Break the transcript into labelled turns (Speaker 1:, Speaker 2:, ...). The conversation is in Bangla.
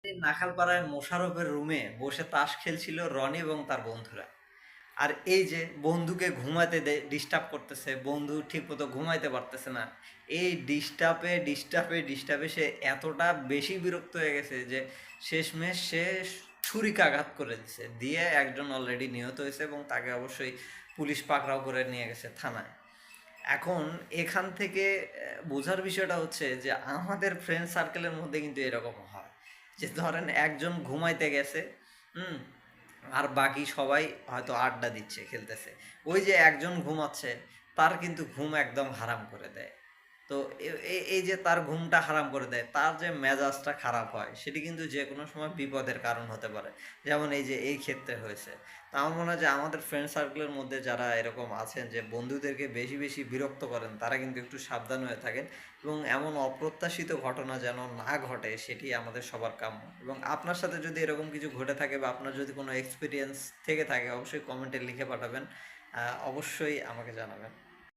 Speaker 1: নাখালপাড়ায় মোশাররফের রুমে বসে তাস খেলছিল রনি এবং তার বন্ধুরা। আর এই যে বন্ধুকে ঘুমাতে ডিস্টার্ব করতেছে, বন্ধু ঠিকমতো ঘুমাইতে পারতেছে না। এই ডিস্টার্বে সে এতটা বেশি বিরক্ত হয়ে গেছে যে শেষমেশ সে ছুরিকাঘাত করে দিছে, দিয়ে একজন অলরেডি নিহত হয়েছে এবং তাকে অবশ্যই পুলিশ পাকড়াও করে নিয়ে গেছে থানায়। এখন এখান থেকে বোঝার বিষয়টা হচ্ছে যে আমাদের ফ্রেন্ড সার্কেলের মধ্যে কিন্তু এরকম হয় যে ধরেন একজন ঘুমাইতে গেছে, হুম, আর বাকি সবাই হয়তো আড্ডা দিচ্ছে, খেলতেছে। ওই যে একজন ঘুমাচ্ছে, তার কিন্তু ঘুম একদম হারাম করে দেয়। তো এই যে তার ঘুমটা হারাম করে দেয়, তার যে মেজাজটা খারাপ হয় সেটি কিন্তু যে কোনো সময় বিপদের কারণ হতে পারে। যেমন এই যে এই ক্ষেত্রে হয়েছে। তা আমার মনে হয় যে আমাদের ফ্রেন্ড সার্কেলের মধ্যে যারা এরকম আছেন যে বন্ধুদেরকে বেশি বেশি বিরক্ত করেন, তারা কিন্তু একটু সাবধান হয়ে থাকেন এবং এমন অপ্রত্যাশিত ঘটনা যেন না ঘটে সেটি আমাদের সবার কাম্য। এবং আপনার সাথে যদি এরকম কিছু ঘটে থাকে বা আপনার যদি কোনো এক্সপিরিয়েন্স থেকে থাকে, অবশ্যই কমেন্টে লিখে পাঠাবেন। অবশ্যই আমাকে জানাবেন।